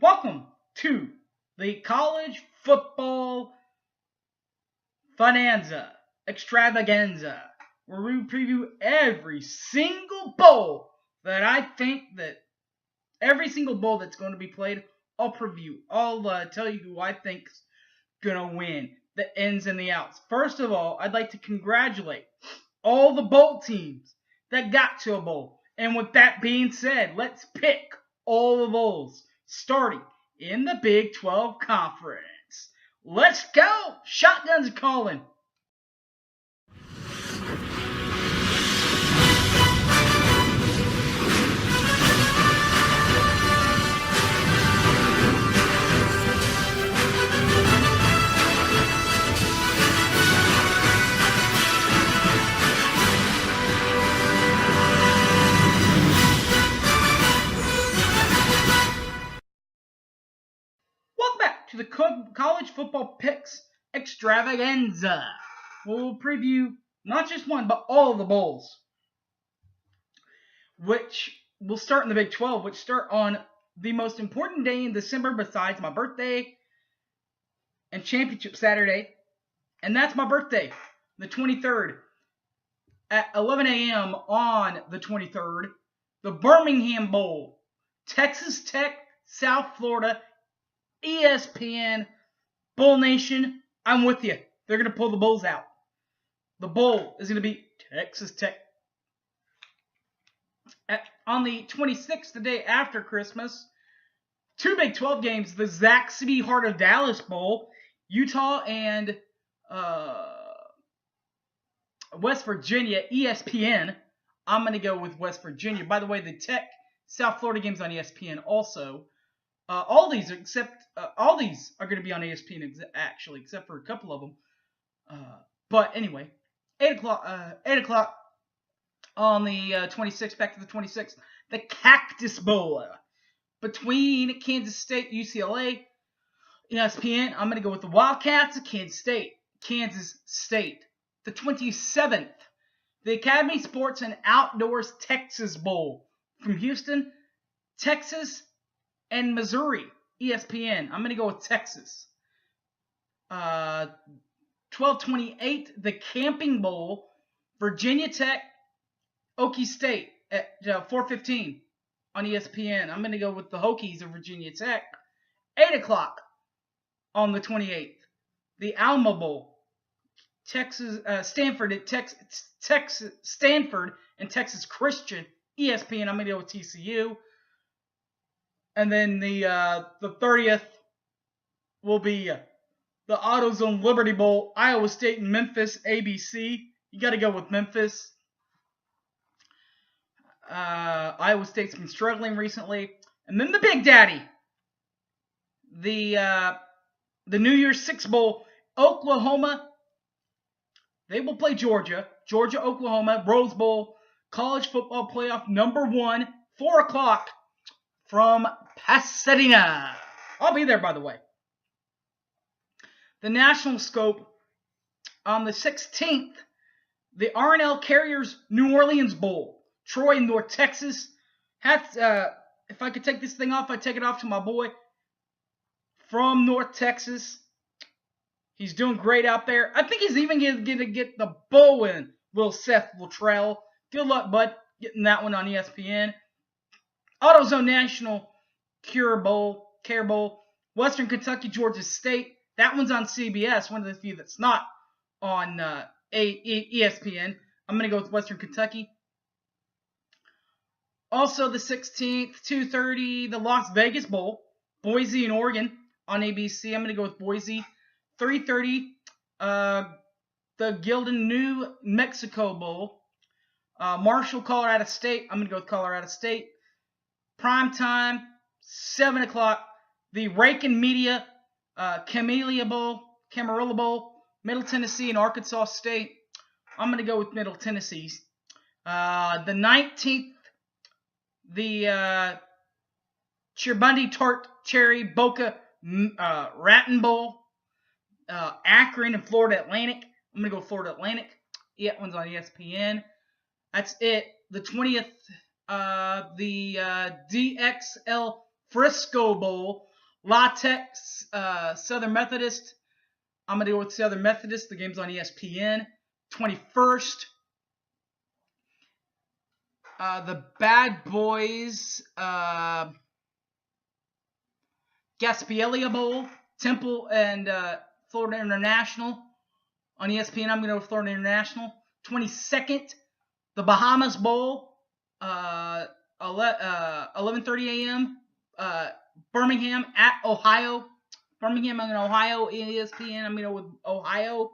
Welcome to the College Football Bonanza Extravaganza, where we preview every single bowl that I think that every single bowl that's going to be played. I'll preview. I'll tell you who I think's gonna win, the ins and the outs. First of all, I'd like to congratulate all the bowl teams that got to a bowl. And with that being said, let's pick all the bowls starting in the Big 12 Conference. Let's go! Shotguns are calling. Welcome back to the College Football Picks Extravaganza. We'll preview not just one, but all of the bowls, which will start in the Big 12, which start on the most important day in December besides my birthday and Championship Saturday, and that's my birthday, the 23rd. At 11 a.m. on the 23rd, the Birmingham Bowl, Texas Tech, South Florida, ESPN, Bowl Nation, I'm with you. They're going to pull the Bulls out. The Bowl is going to be Texas Tech. On the 26th, the day after Christmas, two Big 12 games, the Zaxby Heart of Dallas Bowl, Utah and West Virginia, ESPN. I'm going to go with West Virginia. By the way, the Tech South Florida game's on ESPN also. All these are going to be on ESPN actually, except for a couple of them. But anyway, 8 o'clock on the 26th, back to the 26th, the Cactus Bowl between Kansas State, UCLA, ESPN. I'm going to go with the Wildcats of Kansas State. The 27th, the Academy Sports and Outdoors Texas Bowl from Houston, Texas, and Missouri, ESPN. I'm going to go with Texas. 12/28, the Camping Bowl, Virginia Tech, Okie State at 4:15 on ESPN. I'm going to go with the Hokies of Virginia Tech. 8 o'clock on the 28th, the Alma Bowl, Stanford and Texas Christian, ESPN. I'm going to go with TCU. And then the 30th will be the AutoZone Liberty Bowl, Iowa State and Memphis, ABC. You got to go with Memphis. Iowa State's been struggling recently. And then the Big Daddy, the New Year's Six Bowl, Oklahoma. They will play Georgia, Oklahoma, Rose Bowl, College Football Playoff number 1, 4 o'clock. From Pasadena. I'll be there, by the way. The National Scope on the 16th, the R+L Carriers New Orleans Bowl, Troy, North Texas. If I could take this thing off, I'd take it off to my boy from North Texas. He's doing great out there. I think he's even going to get the bowl win, Seth Luttrell. Good luck, bud, getting that one on ESPN. AutoZone National Care Bowl, Western Kentucky, Georgia State. That one's on CBS, one of the few that's not on ESPN. I'm going to go with Western Kentucky. Also the 16th, 2:30, the Las Vegas Bowl, Boise and Oregon on ABC. I'm going to go with Boise. 3:30, the Gildan New Mexico Bowl, Marshall, Colorado State. I'm going to go with Colorado State. Prime time, 7 o'clock, the Rankin Media Camarillo Bowl, Middle Tennessee and Arkansas State. I'm going to go with Middle Tennessee. The 19th, the Chirbundi Tart Cherry Boca Raton Bowl, Akron and Florida Atlantic. I'm going to go Florida Atlantic. Yeah, that one's on ESPN. That's it. The 20th, the DXL Frisco Bowl, Latex, Southern Methodist. I'm going to go with Southern Methodist. The game's on ESPN. 21st. The Bad Boys, Gaspielia Bowl, Temple and Florida International on ESPN. I'm going to go with Florida International. 22nd, the Bahamas Bowl, 11:30 a.m. Birmingham at Ohio. Birmingham, I'm going to Ohio, ESPN. I'm going to go with Ohio.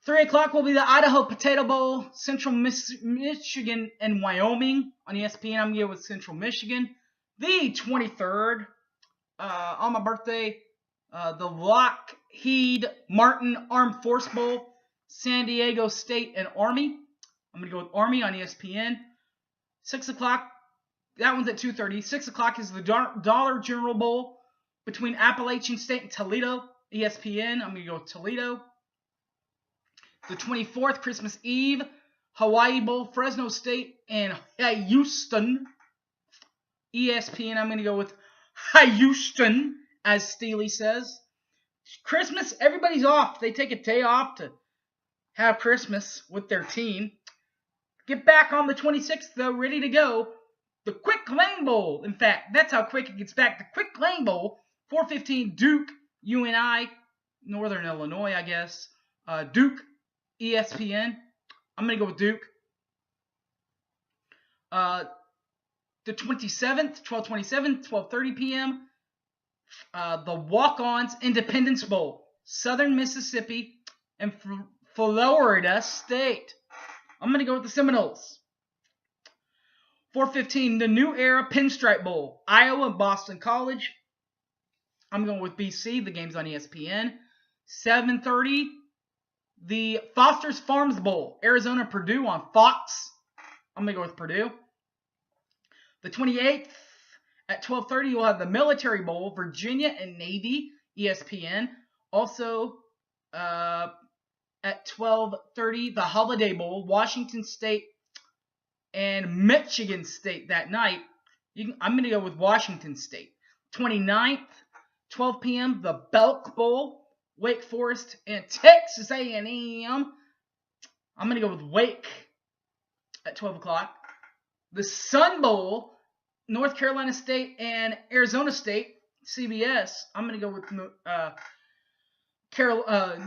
3 o'clock will be the Idaho Potato Bowl, Central Michigan and Wyoming on ESPN. I'm going to go with Central Michigan. The 23rd, on my birthday, the Lockheed Martin Armed Force Bowl, San Diego State and Army. I'm going to go with Army on ESPN. 6 o'clock, that one's at 2:30. 6 o'clock is the Dollar General Bowl between Appalachian State and Toledo, ESPN. I'm going to go with Toledo. The 24th, Christmas Eve, Hawaii Bowl, Fresno State and Houston, ESPN. I'm going to go with Houston, as Steely says. Christmas, everybody's off. They take a day off to have Christmas with their team. Get back on the 26th, though, ready to go. The Quick Lane Bowl. In fact, that's how quick it gets back. The Quick Lane Bowl, 4:15, Duke, UNI, Northern Illinois, I guess. Duke, ESPN. I'm going to go with Duke. The 27th, 12:27, 12:30 p.m. The Walk-Ons Independence Bowl, Southern Mississippi and Florida State. I'm going to go with the Seminoles. 4:15, the New Era Pinstripe Bowl, Iowa and Boston College. I'm going with BC. The game's on ESPN. 7:30, the Foster's Farms Bowl, Arizona Purdue on Fox. I'm going to go with Purdue. The 28th, at 12:30, you'll have the Military Bowl, Virginia and Navy, ESPN. Also, at 12:30, the Holiday Bowl, Washington State and Michigan State that night. I'm going to go with Washington State. 29th, 12 p.m., the Belk Bowl, Wake Forest and Texas A&M. I'm going to go with Wake at 12 o'clock. The Sun Bowl, North Carolina State and Arizona State, CBS. I'm going to go with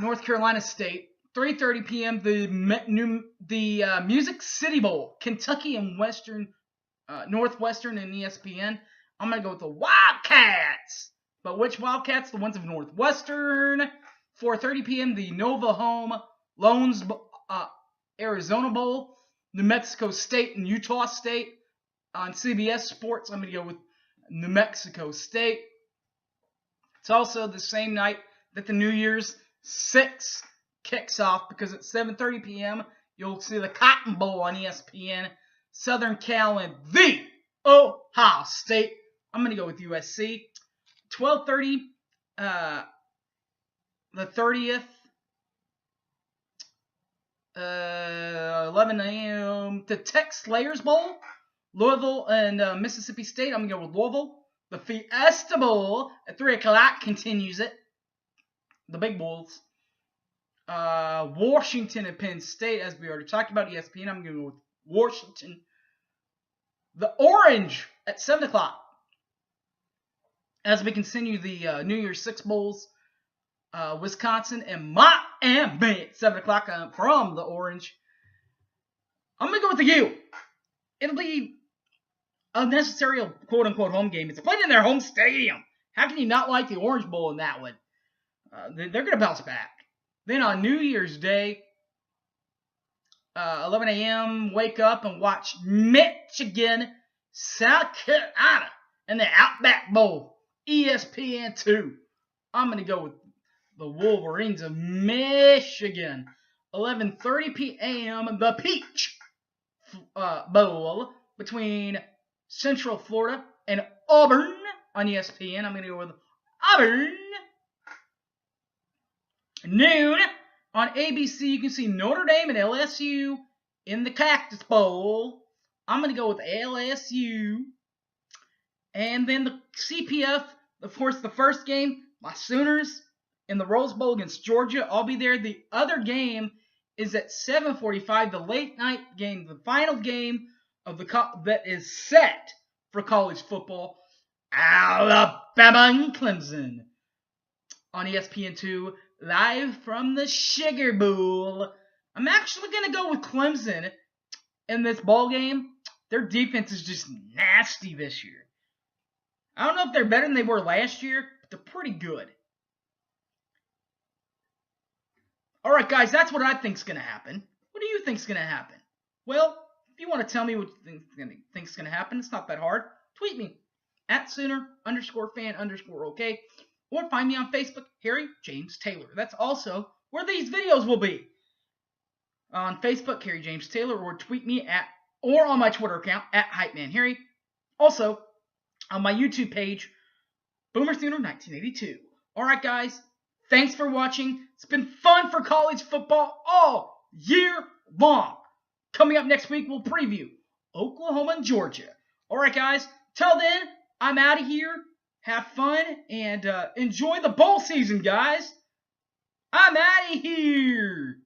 North Carolina State. 3:30 p.m. The Music City Bowl, Kentucky and Northwestern and ESPN. I'm going to go with the Wildcats. But which Wildcats? The ones of Northwestern. 4:30 p.m. the Nova Home Loans Arizona Bowl, New Mexico State and Utah State. On CBS Sports, I'm going to go with New Mexico State. It's also the same night that the New Year's 6 kicks off, because at 7:30 p.m. you'll see the Cotton Bowl on ESPN. Southern Cal and the Ohio State. I'm going to go with USC. 12:30, the 30th, 11 a.m. the Tech Slayers Bowl, Louisville and Mississippi State. I'm going to go with Louisville. The Fiesta Bowl at 3 o'clock continues it. The big bowls. Washington and Penn State, as we already talked about, ESPN. I'm going to go with Washington. The Orange at 7 o'clock. As we continue the New Year's 6 bowls, Wisconsin and Miami at 7 o'clock from the Orange. I'm going to go with the U. It'll be a necessary quote-unquote home game. It's played in their home stadium. How can you not like the Orange Bowl in that one? They're going to bounce back. Then on New Year's Day, 11 a.m., wake up and watch Michigan, South Carolina, and the Outback Bowl, ESPN2. I'm going to go with the Wolverines of Michigan. 11:30 p.m., the Peach Bowl between Central Florida and Auburn on ESPN. I'm going to go with Auburn. Noon on ABC, you can see Notre Dame and LSU in the Cactus Bowl. I'm going to go with LSU. And then the CPF Of course, the first game, my Sooners in the Rose Bowl against Georgia. I'll be there. The other game is at 7:45, the late night game, the final game of that is set for college football. Alabama and Clemson on ESPN2, live from the Sugar Bowl. I'm actually going to go with Clemson in this ball game. Their defense is just nasty this year. I don't know if they're better than they were last year, but they're pretty good. All right, guys, that's what I think's going to happen. What do you think's going to happen? Well, if you want to tell me what you think's going to happen, it's not that hard. Tweet me at Sooner_fan_OK, or find me on Facebook, Harry James Taylor. That's also where these videos will be. On Facebook, Harry James Taylor, or tweet me or on my Twitter account at HypeManHarry. Also, on my YouTube page, BoomerSooner1982. All right, guys. Thanks for watching. It's been fun for college football all year long. Coming up next week, we'll preview Oklahoma and Georgia. All right, guys. Till then, I'm out of here. Have fun and enjoy the bowl season, guys. I'm out of here.